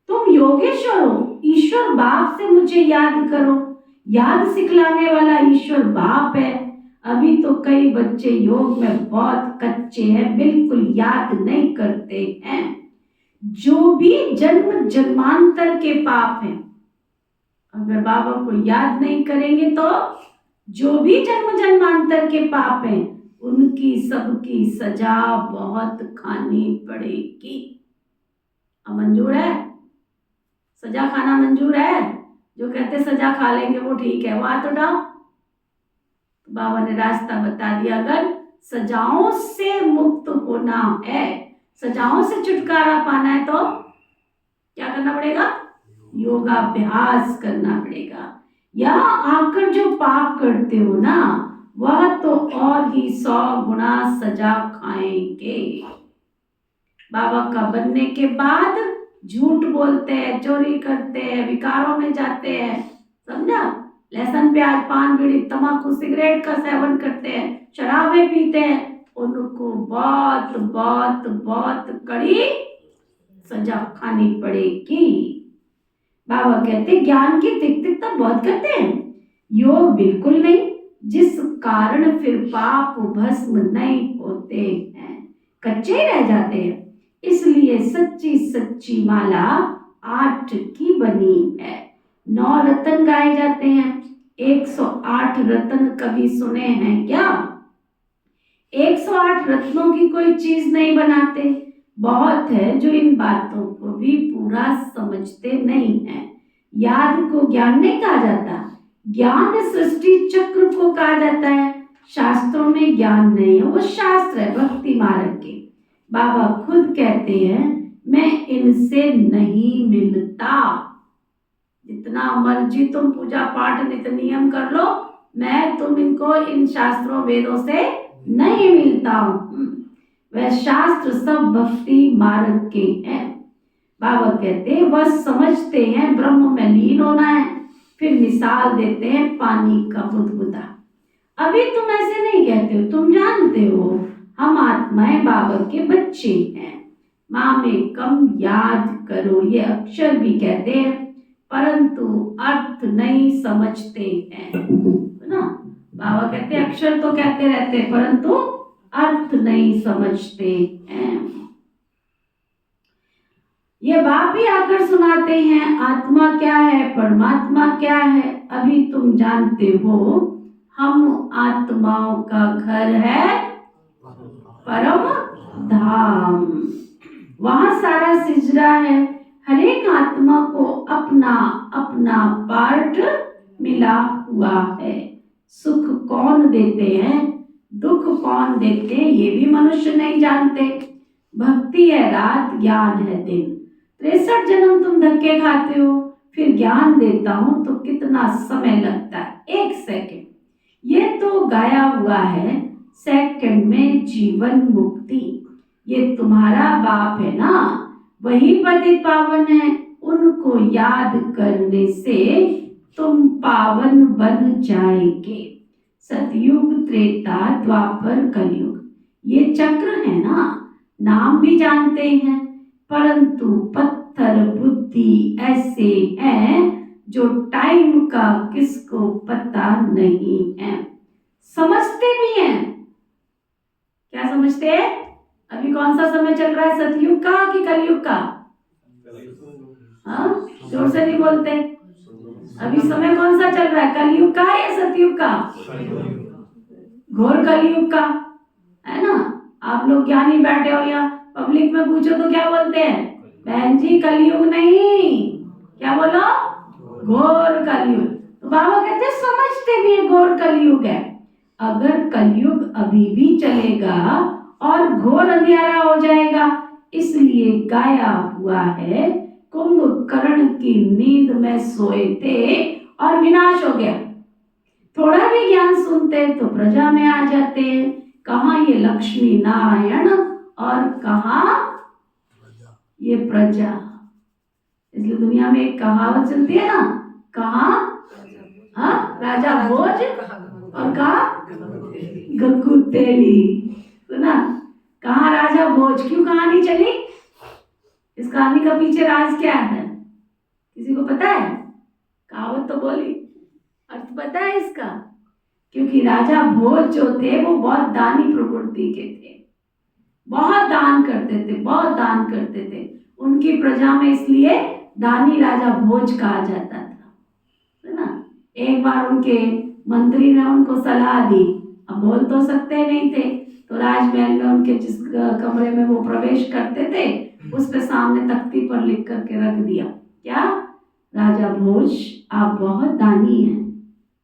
तुम योगेश्वर हो, ईश्वर बाप से मुझे याद करो। याद सिखलाने वाला ईश्वर बाप है। अभी तो कई बच्चे योग में बहुत कच्चे हैं, बिल्कुल याद नहीं करते हैं। जो भी जन्म जन्मांतर के पाप हैं, अगर बाबा को याद नहीं करेंगे तो जो भी जन्म जन्मांतर के पाप हैं उनकी सबकी सजा बहुत खानी पड़ेगी। अब मंजूर है? सजा खाना मंजूर है? जो कहते सजा खा लेंगे वो ठीक है, वो हाथ उठाओ। तो बाबा ने रास्ता बता दिया। अगर सजाओं से मुक्त होना है, सजाओं से छुटकारा पाना है तो क्या करना पड़ेगा? योगाभ्यास करना पड़ेगा। यहाँ आकर जो पाप करते हो ना, वह तो और ही 100 गुना सजा खाएंगे। बाबा का बनने के बाद झूठ बोलते हैं, चोरी करते हैं, विकारों में जाते हैं, समझा? लहसुन प्याज पान बीड़ी तंबाकू सिगरेट का सेवन करते हैं, शराबें पीते हैं, उनको बहुत बहुत बहुत कड़ी सजा खानी पड़ेगी। बाबा कहते ज्ञान की तिक्तिकता बहुत करते हैं, योग बिल्कुल नहीं, जिस कारण फिर पाप भस्म नहीं होते हैं, कच्चे ही रह जाते हैं। इसलिए सच्ची सच्ची माला 8 की बनी है। 9 रत्न गाए जाते हैं, 108 रत्न कभी सुने हैं क्या? 108 रत्नों की कोई चीज नहीं बनाते। बहुत है जो इन बातों को भी पूरा समझते नहीं है। याद को ज्ञान नहीं कहा जाता, ज्ञान सृष्टि चक्र को कहा जाता है। शास्त्रों में ज्ञान नहीं है, वो शास्त्र है भक्ति मार्ग के। बाबा खुद कहते हैं मैं इनसे नहीं मिलता। जितना मर्जी तुम पूजा पाठ नित्य नियम कर लो, मैं तुम इनको इन शास्त्रों वेदों से नहीं मिलता हूँ। वह शास्त्र सब भक्ति मार्ग के हैं। बाबा कहते हैं वह समझते हैं ब्रह्म में लीन होना है, फिर मिसाल देते हैं पानी का बुदबुदा। अभी तुम ऐसे नहीं कहते हो, तुम जानते हो हम आत्माएं बाबा के बच्चे हैं। माँ में कम याद करो, ये अक्षर भी कहते हैं परंतु अर्थ नहीं समझते हैं, है ना? बाबा कहते हैं अक्षर तो कहते रहते हैं परंतु अर्थ नहीं समझते हैं। ये बाप ही आकर सुनाते हैं आत्मा क्या है, परमात्मा क्या है। अभी तुम जानते हो हम आत्माओं का घर है परम धाम, वहां सारा सिजरा है। हर एक आत्मा को अपना अपना पार्ट मिला हुआ है। सुख कौन देते हैं, दुख कौन देते हैं, ये भी मनुष्य नहीं जानते। भक्ति है रात, ज्ञान है दिन। 63 जन्म तुम धक्के खाते हो, फिर ज्ञान देता हूं तो कितना समय लगता है? 1 सेकंड। ये तो गाया हुआ है सेकंड में जीवन मुक्ति। ये तुम्हारा बाप है ना, वही पतित पावन है। उनको याद करने से तुम पावन बन जाएंगे। सतयुग त्रेता द्वापर कलयुग, ये चक्र है ना, नाम भी जानते हैं परंतु पत्थर बुद्धि ऐसे हैं जो टाइम का किसको पता नहीं है। समझते भी हैं, क्या समझते हैं? अभी कौन सा समय चल रहा है, सतयुग का कि कलयुग का? हाँ, जोर से नहीं बोलते। अभी समय कौन सा चल रहा है, कलयुग का या सतयुग का? घोर कलयुग का, है ना? आप लोग ज्ञानी बैठे हो या पब्लिक में पूछो तो क्या बोलते हैं? बहन जी कलयुग नहीं, क्या बोलो? घोर कलयुग। तो बाबा कहते हैं समझते भी है घोर कलयुग है। अगर कलयुग अभी भी चलेगा और घोर अंधेरा हो जाएगा, इसलिए गाया हुआ है कुंभकर्ण की नींद में सोए थे और विनाश हो गया। थोड़ा भी ज्ञान सुनते तो प्रजा में आ जाते हैं। कहाँ ये लक्ष्मी नारायण और कहाँ ये प्रजा। इसलिए दुनिया में एक कहावत चलती है ना, कहाँ हाँ राजा भोज और कहाँ गंगू तेली। सुना, कहाँ राजा भोज, क्यों कहानी चली, इस कहानी का पीछे राज क्या है, किसी को पता है? कहावत तो बोली, अर्थ पता है इसका? क्योंकि राजा भोज जो थे वो बहुत दानी प्रवृत्ति के थे, बहुत दान करते थे, बहुत दान करते थे। उनकी प्रजा में इसलिए दानी राजा भोज कहा जाता था, है ना। एक बार उनके मंत्री ने उनको सलाह दी, अब बोल तो सकते नहीं थे, तो राजमहल में उनके जिस कमरे में वो प्रवेश करते थे उस पे सामने तख्ती पर लिख करके रख दिया, क्या, राजा भोज आप बहुत दानी हैं,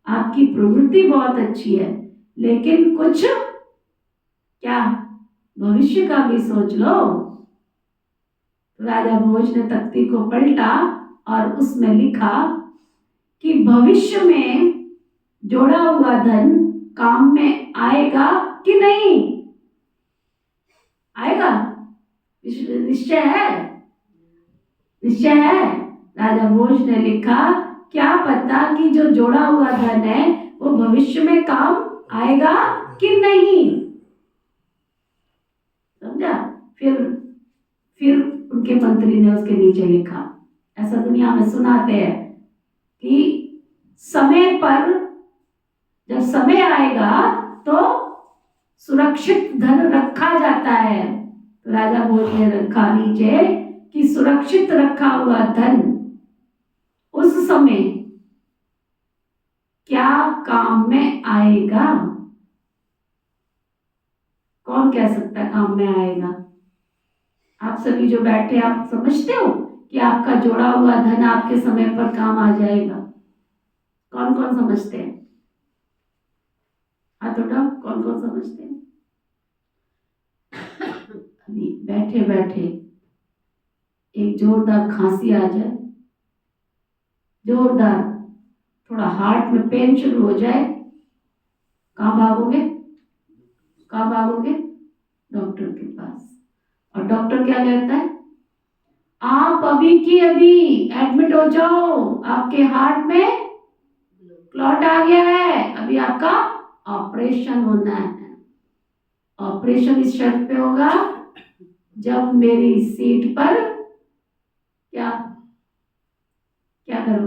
आपकी प्रवृत्ति बहुत अच्छी है, लेकिन कुछ क्या भविष्य का भी सोच लो। तो राजा भोज ने तख्ती को पलटा और उसमें लिखा कि भविष्य में जोड़ा हुआ धन काम में आएगा कि नहीं आएगा, निश्चय है, निश्चय है। राजा भोज ने लिखा क्या पता कि जो जोड़ा हुआ धन है वो भविष्य में काम आएगा कि नहीं, समझा। फिर उनके मंत्री ने उसके नीचे लिखा, ऐसा दुनिया में सुनाते हैं कि समय पर जब समय आएगा तो सुरक्षित धन रखा जाता है। तो राजा भोज ने रखा नीचे कि सुरक्षित रखा हुआ धन उस समय क्या काम में आएगा, कौन कह सकता है काम में आएगा? आप सभी जो बैठे आप समझते हो कि आपका जोड़ा हुआ धन आपके समय पर काम आ जाएगा? कौन कौन समझते हैं? हाथ उठाओ, कौन कौन समझते हैं? अभी बैठे बैठे एक जोरदार खांसी आ जाए, जोरदार, थोड़ा हार्ट में पेन शुरू हो जाए, कहाँ भागोगे? कहाँ भागोगे? डॉक्टर के पास। और डॉक्टर क्या कहता है? आप अभी की अभी एडमिट हो जाओ, आपके हार्ट में क्लॉट आ गया है, अभी आपका ऑपरेशन होना है। ऑपरेशन इस शर्त पे होगा जब मेरी सीट पर क्या क्या करो,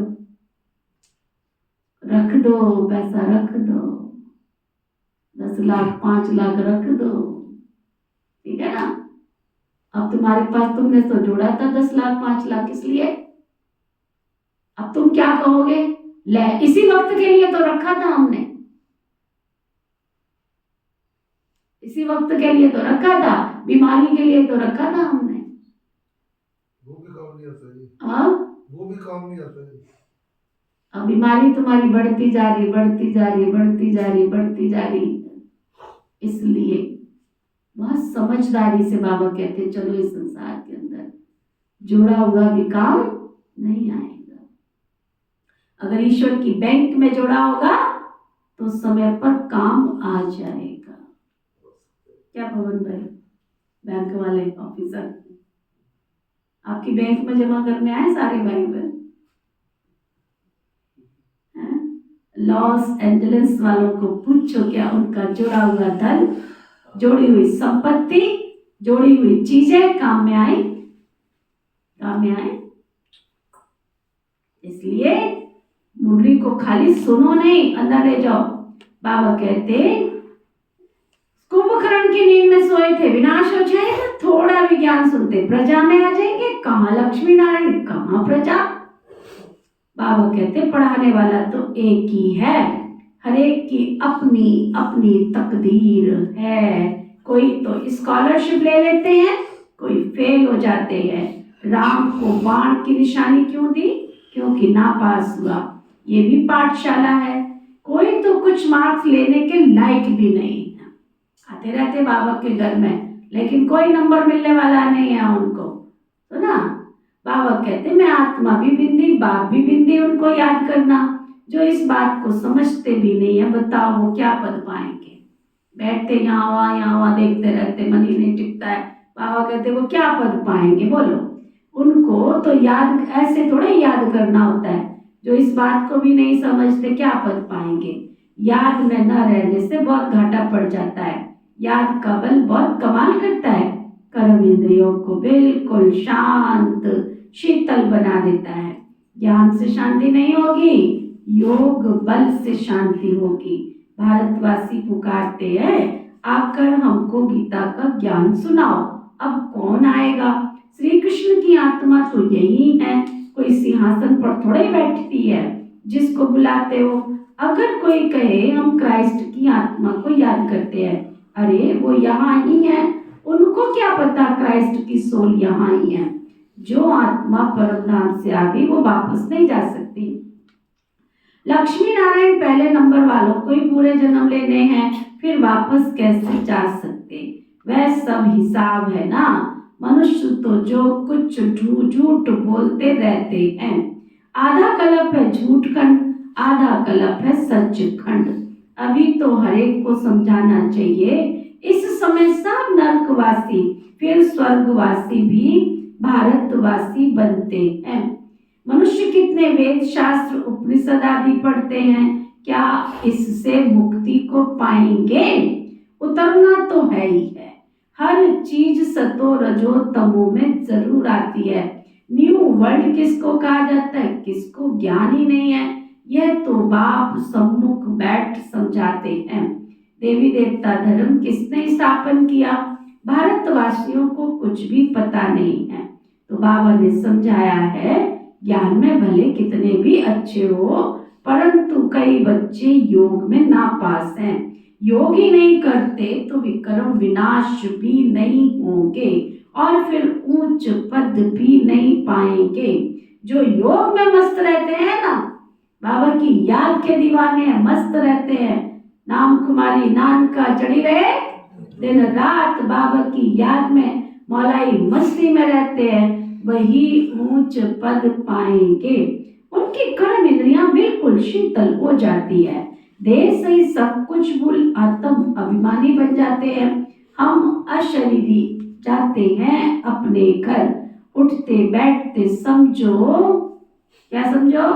रख दो, पैसा रख दो, 10 लाख 5 लाख रख दो, ठीक है ना। अब तुम्हारे पास तुमने तो जोड़ा था 10 लाख 5 लाख, इसलिए अब तुम क्या कहोगे? ले, इसी वक्त के लिए तो रखा था हमने, इसी वक्त के लिए तो रखा था, बीमारी के लिए तो रखा था हमने। वो भी काम नहीं आता जी, हाँ, वो भी काम नहीं आता जी। अब बीमारी तुम्हारी बढ़ती जा रही, बढ़ती जा रही, बढ़ती जा रही, बढ़ती जा रही। इसलिए बहुत समझदारी से बाबा कहते हैं चलो इस संसार के अंदर जोड़ा हुआ भी काम नहीं आएगा। अगर ईश्वर की बैंक में जोड़ा होगा तो समय पर काम आ जाएगा। क्या पवन भाई, बैंक वाले ऑफिसर आपकी बैंक में जमा करने आए सारे भाई बहन? लॉस एंजलिस वालों को पूछो क्या उनका जोड़ा हुआ धन, जोड़ी हुई संपत्ति, जोड़ी हुई चीजें काम में आई? काम में आए? इसलिए मुरली को खाली सुनो नहीं, अंदर ले जाओ। बाबा कहते कुंभकर्ण की नींद में सोए थे, विनाश हो जाएगा, थोड़ा भी ज्ञान सुनते प्रजा में आ जाएंगे, कहाँ लक्ष्मी नारायण, कहाँ प्रजा। बाबा कहते पढ़ाने वाला तो एक ही है, हर एक की अपनी अपनी तकदीर है। कोई तो स्कॉलरशिप ले लेते हैं, कोई फेल हो जाते हैं। राम को बाण की निशानी क्यों दी? क्योंकि नापास हुआ। ये भी पाठशाला है। कोई तो कुछ मार्क्स लेने के लायक भी नहीं है, आते रहते बाबा के घर में, लेकिन कोई नंबर मिलने वाला नहीं है उनको, तो ना बाबा कहते मैं आत्मा भी बिंदी, बाप भी बिंदी, उनको याद करना। जो इस बात को समझते भी नहीं है, बताओ वो क्या पद पाएंगे? बैठते यहाँ वहाँ देखते रहते, मन ही नहीं टिकता है। बाबा कहते वो क्या पद पाएंगे? बोलो, उनको तो याद ऐसे थोड़े याद करना होता है। जो इस बात को भी नहीं समझते क्या पद पाएंगे। याद में न रहने से बहुत घाटा पड़ जाता है। याद का बल बहुत कमाल करता है। कर्म इंद्रियों को बिल्कुल शांत शीतल बना देता है। ज्ञान से शांति नहीं होगी, योग बल से शांति होगी। भारतवासी पुकारते हैं, आकर हमको गीता का ज्ञान सुनाओ। अब कौन आएगा? श्री कृष्ण की आत्मा तो यही है, कोई सिंहासन पर थोड़े बैठती है जिसको बुलाते हो। अगर कोई कहे हम क्राइस्ट की आत्मा को याद करते हैं, अरे वो यहाँ ही है, उनको क्या पता क्राइस्ट की सोल यहाँ ही है। जो आत्मा परम धाम से आ गई वो वापस नहीं जा सकती। लक्ष्मी नारायण पहले नंबर वालों को ही पूरे जन्म लेने हैं, फिर वापस कैसे जा सकते? वह सब हिसाब है ना। मनुष्य तो जो कुछ झूठ बोलते रहते हैं। आधा कल्प है झूठ खंड, आधा कल्प है सच खंड। अभी तो हरेक को समझाना चाहिए। इस समय सब नरकवासी फिर स्वर्गवासी भी भारतवासी बनते हैं। मनुष्य कितने वेद शास्त्र उपनिषद आदि पढ़ते हैं, क्या इससे मुक्ति को पाएंगे? उतरना तो है ही है। हर चीज सतो रजो तमो में जरूर आती है। न्यू वर्ल्ड किसको कहा जाता है, किसको ज्ञान ही नहीं है, यह तो बाप सम्मुख बैठ समझाते हैं। देवी देवता धर्म किसने स्थापन किया? भारतवासियों को कुछ भी पता नहीं है। तो बाबा ने समझाया है, ज्ञान में भले कितने भी अच्छे हो, परंतु कई बच्चे योग में नापास हैं। योग ही नहीं करते तो विक्रम विनाश भी नहीं होंगे और फिर ऊंच पद भी नहीं पाएंगे। जो योग में मस्त रहते हैं ना, बाबा की याद के दीवाने मस्त रहते हैं। नाम कुमारी नानका चढ़ी रहे, दिन रात बाबा की याद में मौलाई मस्ती में रहते हैं, वही ऊंच पद पाएंगे। उनकी कर्म इंद्रियां बिल्कुल शीतल हो जाती है। देह से ही सब कुछ भूल आत्म अभिमानी बन जाते हैं। हम अशरीरी जाते हैं अपने घर, उठते बैठते समझो, क्या समझो?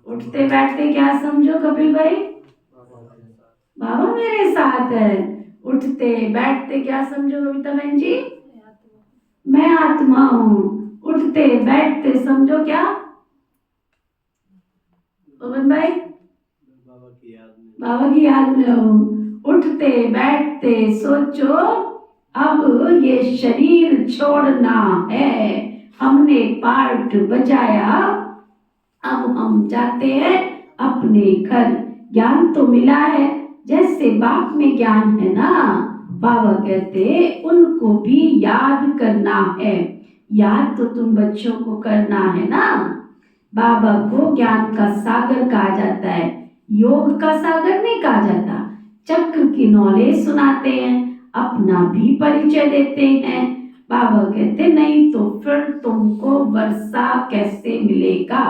उठते बैठते क्या समझो कपिल भाई? बाबा मेरे साथ है। उठते बैठते क्या समझो कविता बहन जी? मैं आत्मा हूँ। उठते बैठते समझो क्या पवन भाई? बाबा की याद में हूँ। उठते बैठते सोचो अब ये शरीर छोड़ना है। हमने पार्ट बजाया, अब हम जाते हैं अपने घर। ज्ञान तो मिला है, जैसे बाप में ज्ञान है ना, बाबा कहते उनको भी याद करना है। याद तो तुम बच्चों को करना है ना। बाबा को ज्ञान का सागर कहा जाता है, योग का सागर नहीं कहा जाता। चक्र की नॉलेज सुनाते हैं, अपना भी परिचय देते हैं। बाबा कहते नहीं तो फिर तुमको वर्षा कैसे मिलेगा।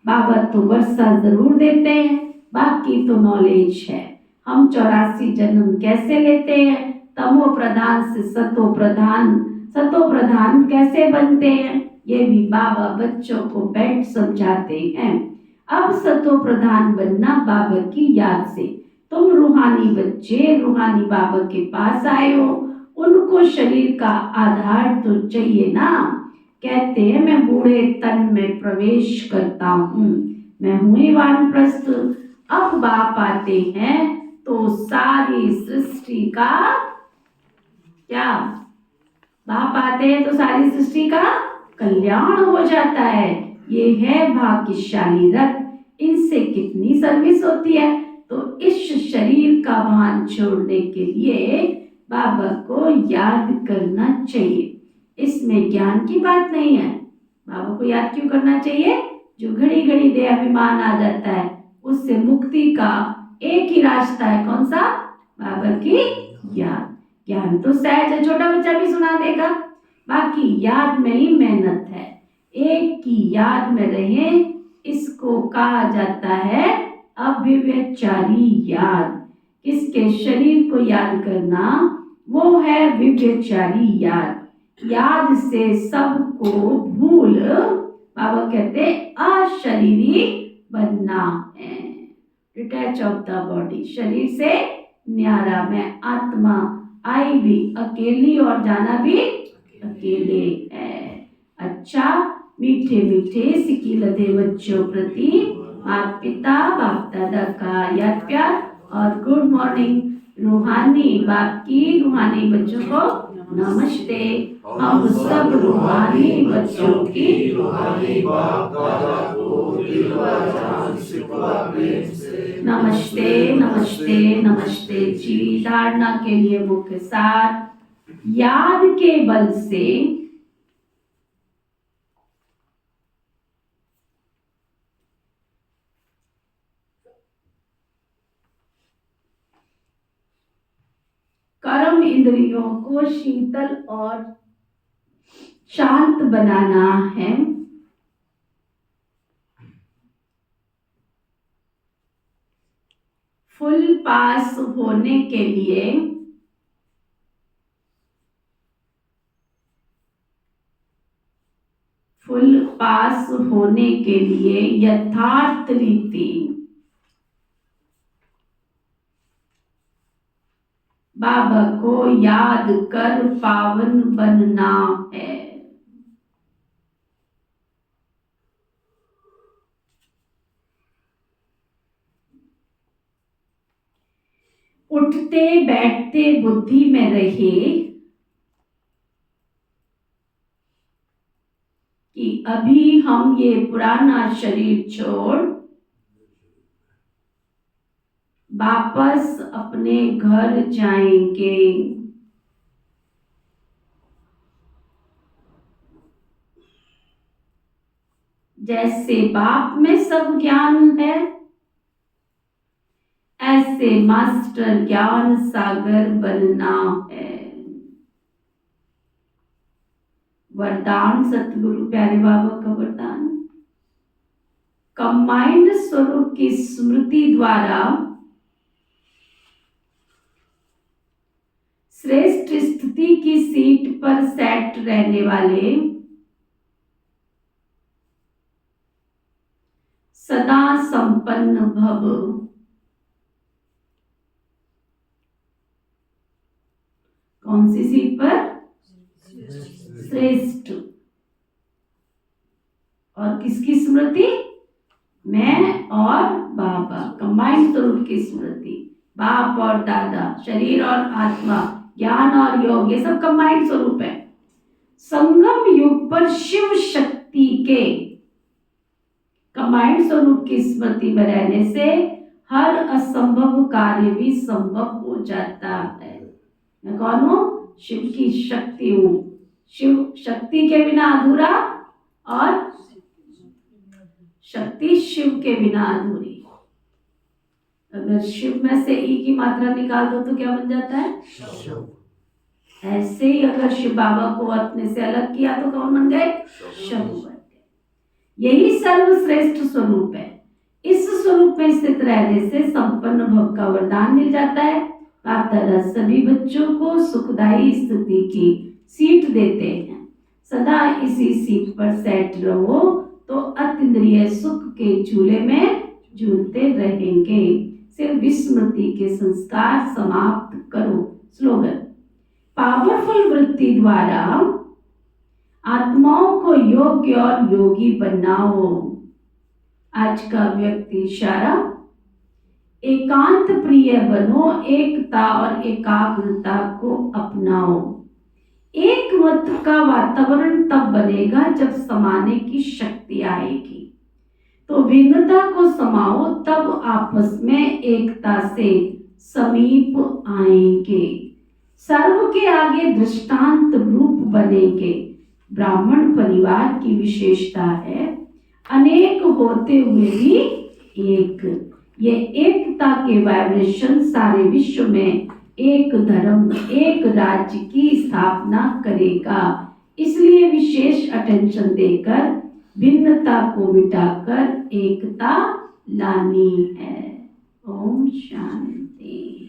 बाबा तो वर्षा जरूर देते हैं, बाकी तो नॉलेज है। हम 84 जन्म कैसे लेते हैं, तमो प्रधान से सतो प्रधान कैसे बनते हैं, ये भी बाबा बच्चों को बैठ समझाते हैं। अब सतो प्रधान बनना बाबा की याद से। तुम रूहानी बच्चे रूहानी बाबा के पास आए हो, उनको शरीर का आधार तो चाहिए ना। कहते हैं मैं बूढ़े तन में प्रवेश करता हूँ, मैं हूँ ही वानप्रस्थ। अब बाप आते हैं तो सारी सृष्टि का क्या, बाप आते हैं तो सारी सृष्टि का कल्याण हो जाता है। ये है भाग्यशाली रथ, इनसे कितनी सर्विस होती है। तो इस शरीर का भान छोड़ने के लिए बाबा को याद करना चाहिए। इसमें ज्ञान की बात नहीं है। बाबा को याद क्यों करना चाहिए? जो घड़ी घड़ी देहाभिमान आ जाता है, उससे मुक्ति का एक ही रास्ता है, कौन सा? बाबा की याद। ज्ञान तो सहज है, छोटा बच्चा भी सुना देगा, बाकी याद में ही मेहनत है। एक की याद में रहे, इसको कहा जाता है अव्यभिचारी याद। किसके शरीर को याद करना, वो है व्यभिचारी याद। याद से सबको भूल, बाबा कहते अशरीरी बनना है, डिटैच ऑफ द बॉडी, शरीर से न्यारा। मैं आत्मा आई भी अकेली और जाना भी अकेले है। अच्छा, मीठे मीठे सिकी लदे बच्चों प्रति माता पिता बाप दादा का याद प्यार और गुड मॉर्निंग। रूहानी बाप की रूहानी बच्चों को नमस्ते। हम सब रूहानी बच्चों की रूहानी बाप दादा को दिल व जान सिवा प्रेम से नमस्ते नमस्ते नमस्ते जी। धारणा के लिए मुख्य सार, याद के बल से कर्म इंद्रियों को शीतल और शांत बनाना है। फुल पास होने के लिए यथार्थ रीति बाबा को याद कर पावन बनना है। उठते बैठते बुद्धि में रहे कि अभी हम ये पुराना शरीर छोड़ वापस अपने घर जाएंगे। जैसे बाप में सब ज्ञान है, ऐसे मास्टर ज्ञान सागर बनना है। वरदान सतगुरु प्यारे बाबा का वरदान, कंबाइंड स्वरूप की स्मृति द्वारा श्रेष्ठ स्थिति की सीट पर सेट रहने वाले सदा संपन्न भव। कौन सी सीट पर? श्रेष्ठ। और किसकी स्मृति? मैं और बाबा, कंबाइंड स्वरूप की स्मृति। बाप और दादा, शरीर और आत्मा, ज्ञान और योग, ये सब कंबाइंड स्वरूप है। संगम युग पर शिव शक्ति के कंबाइंड स्वरूप की स्मृति में रहने से हर असंभव कार्य भी संभव हो जाता है। मैं कौन हूं? शिव की शक्ति हूं। शिव शक्ति के बिना अधूरा और शक्ति शिव के बिना अधूरी। अगर शिव में से ई की मात्रा निकाल दो तो क्या बन जाता है? ऐसे ही अगर शिव बाबा को अपने से अलग किया तो कौन बन गए? शव बन गए। यही सर्वश्रेष्ठ स्वरूप है। इस स्वरूप में स्थित रहने से संपन्न भव का वरदान मिल जाता है। बाप दादा सभी बच्चों को सुखदायी स्थिति की सीट देते हैं। सदा इसी सीट पर सेट रहो तो अतीन्द्रिय सुख के झूले में झूलते रहेंगे। सिर्फ विस्मृति के संस्कार समाप्त करो। स्लोगन, पावरफुल वृत्ति द्वारा आत्माओं को योग्य और योगी बनाओ। आज का व्यक्ति इशारा, एकांत प्रिय बनो, एकता और एकाग्रता को अपनाओ। एक मत का वातावरण तब बनेगा जब समाने की शक्ति आएगी। तो भिन्नता को समाओ, तब आपस में एकता से समीप आएंगे। सर्व के आगे दृष्टांत रूप बनेंगे। ब्राह्मण परिवार की विशेषता है अनेक होते हुए भी एक। ये एकता के वाइब्रेशन सारे विश्व में एक धर्म, एक राज्य की स्थापना करेगा। इसलिए विशेष अटेंशन देकर भिन्नता को मिटाकर एकता लानी है। ओम शांति।